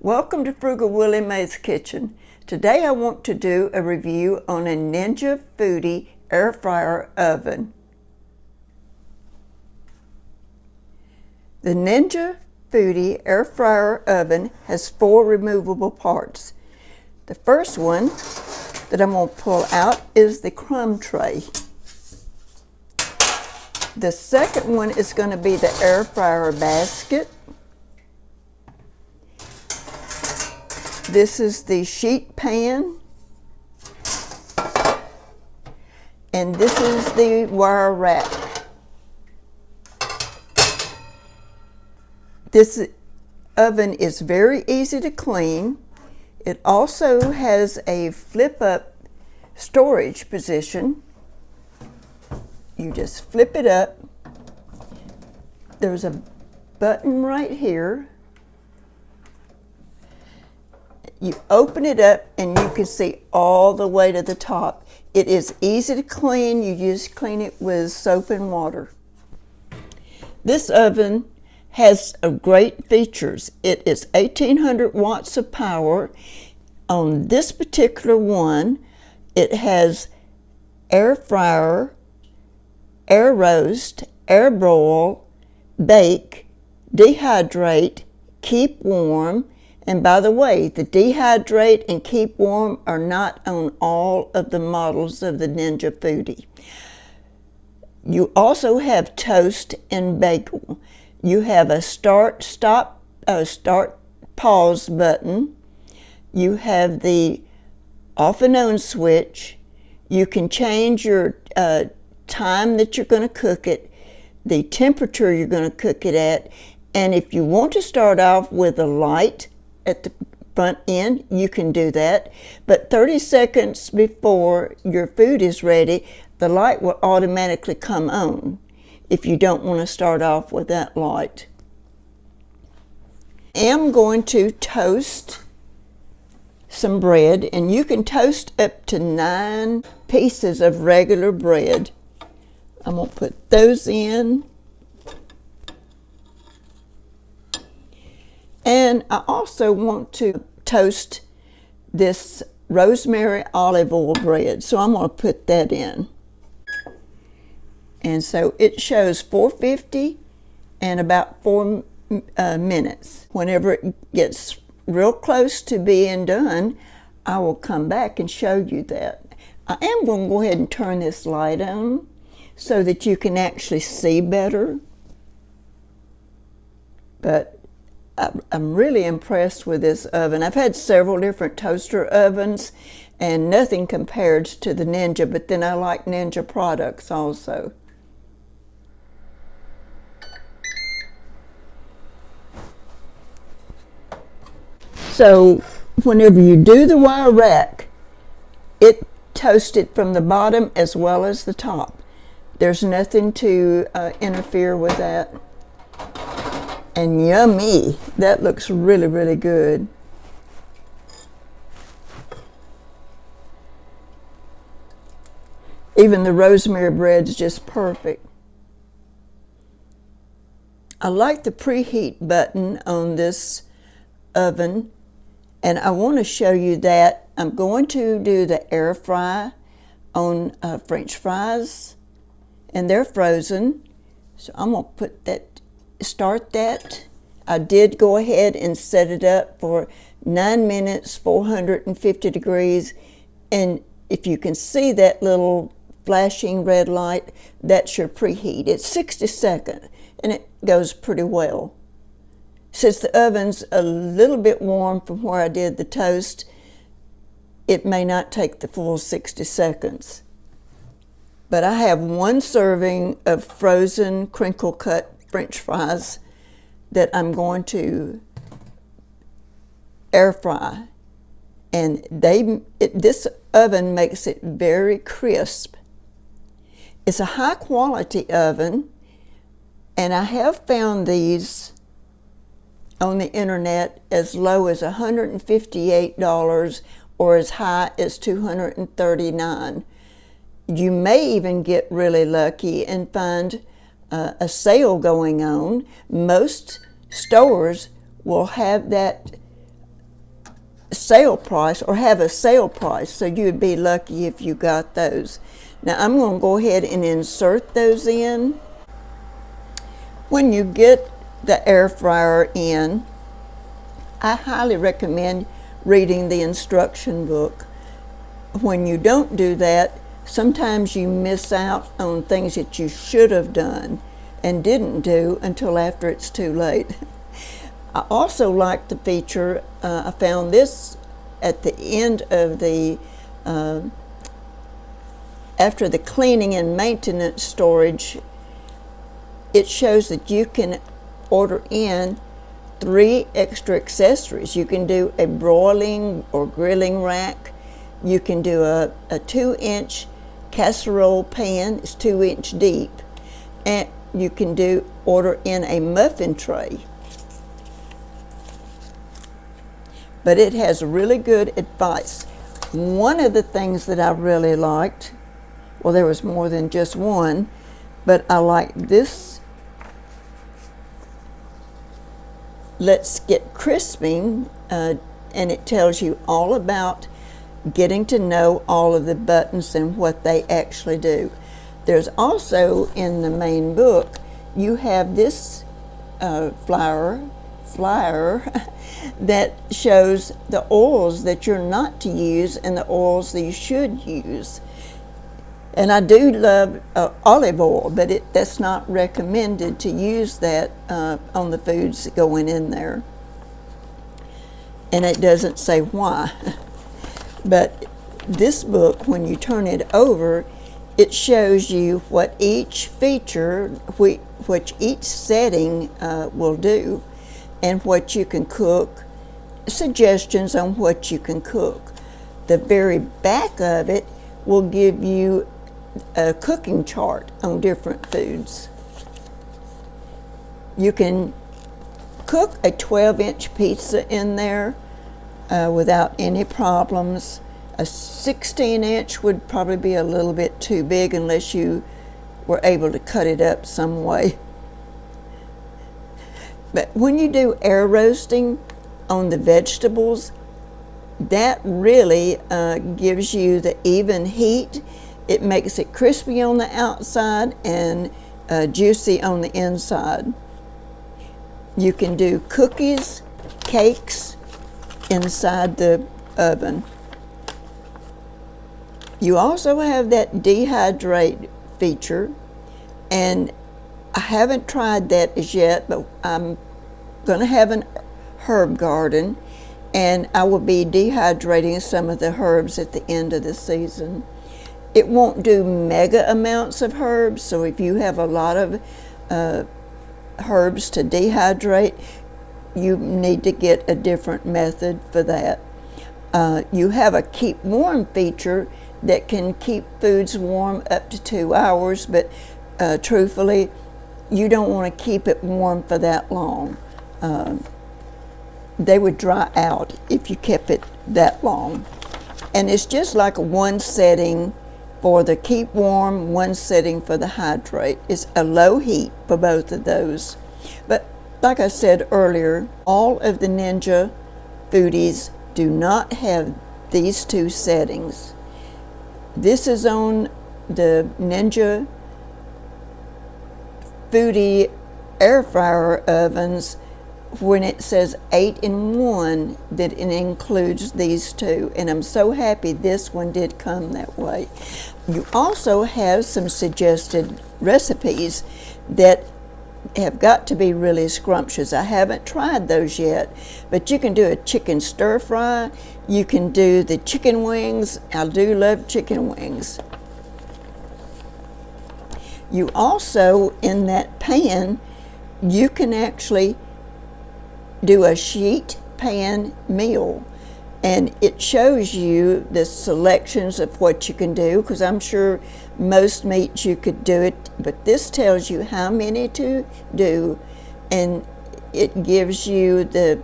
Welcome to Frugal Willie Mae's Kitchen. Today I want to do a review on a Ninja Foodi air fryer oven. The Ninja Foodi air fryer oven has 4 removable parts. The first one that I'm going to pull out is the crumb tray. The second one is going to be the air fryer basket. This is the sheet pan, and this is the wire rack. This oven is very easy to clean. It also has a flip-up storage position. You just flip it up. There's a button right here. You open it up and you can see all the way to the top. It is easy to clean. You just clean it with soap and water. This oven has great features. It is 1800 watts of power. On this particular one, it has air fryer, air roast, air broil, bake, dehydrate, keep warm. And by the way, the dehydrate and keep warm are not on all of the models of the Ninja Foodi. You also have toast and bagel. You have a start pause button. You have the off and on switch. You can change your time that you're going to cook it, the temperature you're going to cook it at, and if you want to start off with a light at the front end, you can do that. But 30 seconds before your food is ready, the light will automatically come on if you don't want to start off with that light. I'm going to toast some bread, and you can toast up to 9 pieces of regular bread. I'm going to put those in. And I also want to toast this Rosemary olive oil bread, so I'm going to put that in. And so it shows 450 and about 4 minutes. Whenever it gets real close to being done, I will come back and show you that. I am going to go ahead and turn this light on so that you can actually see better. But I'm really impressed with this oven. I've had several different toaster ovens and nothing compares to the Ninja, but then I like Ninja products also. So whenever you do the wire rack, it toasts it from the bottom as well as the top. There's nothing to interfere with that. And yummy, that looks really, really good. Even the rosemary bread's just perfect. I like the preheat button on this oven, and I want to show you that. I'm going to do the air fry on French fries, and they're frozen. So I'm going to put that, start that. I did go ahead and set it up for 9 minutes, 450 degrees. And if you can see that little flashing red light, that's your preheat. It's 60 seconds and it goes pretty well. Since the oven's a little bit warm from where I did the toast, it may not take the full 60 seconds. But I have 1 serving of frozen crinkle cut French fries that I'm going to air fry, and this oven makes it very crisp. It's a high quality oven, and I have found these on the internet as low as $158 or as high as $239. You may even get really lucky and find a sale going on. Most stores will have that sale price or have a sale price, so you would be lucky if you got those. Now I'm going to go ahead and insert those in. When you get the air fryer in, I highly recommend reading the instruction book. When you don't do that, sometimes you miss out on things that you should have done and didn't do until after it's too late. I also like the feature, I found this at the end of the, after the cleaning and maintenance storage, it shows that you can order in 3 extra accessories. You can do a broiling or grilling rack. You can do a 2-inch casserole pan, it's 2-inch deep. And you can order in a muffin tray. But it has really good advice. One of the things that I really liked, well, there was more than just one, but I liked this. Let's Get Crisping, and it tells you all about getting to know all of the buttons and what they actually do. There's also, in the main book, you have this flyer that shows the oils that you're not to use and the oils that you should use. And I do love olive oil, but that's not recommended to use that on the foods going in there. And it doesn't say why. But this book, when you turn it over, it shows you what each feature, which each setting will do, and what you can cook, suggestions on what you can cook. The very back of it will give you a cooking chart on different foods. You can cook a 12-inch pizza in there without any problems. A 16-inch would probably be a little bit too big unless you were able to cut it up some way. But when you do air roasting on the vegetables, that really gives you the even heat. It makes it crispy on the outside and juicy on the inside. You can do cookies, cakes inside the oven. You also have that dehydrate feature, and I haven't tried that as yet, but I'm going to have an herb garden, and I will be dehydrating some of the herbs at the end of the season. It won't do mega amounts of herbs, so if you have a lot of herbs to dehydrate, you need to get a different method for that. You have a keep warm feature that can keep foods warm up to 2 hours, but truthfully, you don't want to keep it warm for that long. They would dry out if you kept it that long. And it's just like one setting for the keep warm, one setting for the hydrate. It's a low heat for both of those. But like I said earlier, all of the Ninja Foodies do not have these 2 settings. This is on the Ninja Foodi air fryer ovens. When it says 8-in-1, that it includes these 2, and I'm so happy this one did come that way. You also have some suggested recipes that have got to be really scrumptious. I haven't tried those yet, but you can do a chicken stir fry, you can do the chicken wings. I do love chicken wings. You also, in that pan, you can actually do a sheet pan meal, and it shows you the selections of what you can do, because I'm sure most meats you could do it, but this tells you how many to do, and it gives you the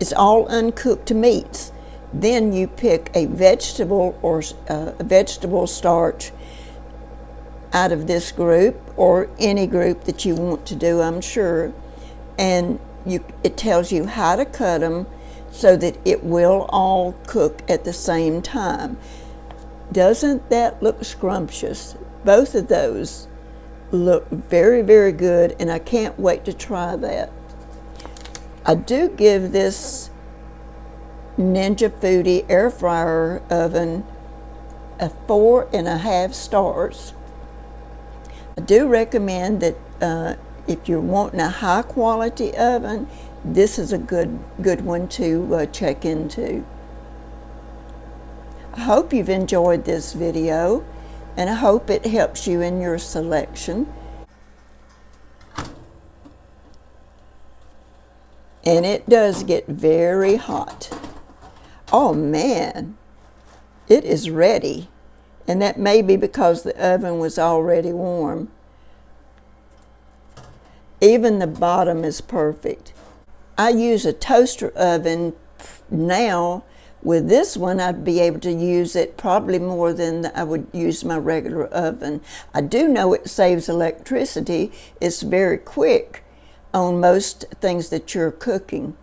it's all uncooked meats. Then you pick a vegetable or a vegetable starch out of this group or any group that you want to do, I'm sure, and it tells you how to cut them, so that it will all cook at the same time. Doesn't that look scrumptious? Both of those look very, very good, and I can't wait to try that. I do give this Ninja Foodi air fryer oven a 4.5 stars. I do recommend that if you're wanting a high quality oven, this is a good one to check into. I hope you've enjoyed this video, and I hope it helps you in your selection. And it does get very hot. Oh man, it is ready. And that may be because the oven was already warm. Even the bottom is perfect. I use a toaster oven now. With this one, I'd be able to use it probably more than I would use my regular oven. I do know it saves electricity. It's very quick on most things that you're cooking.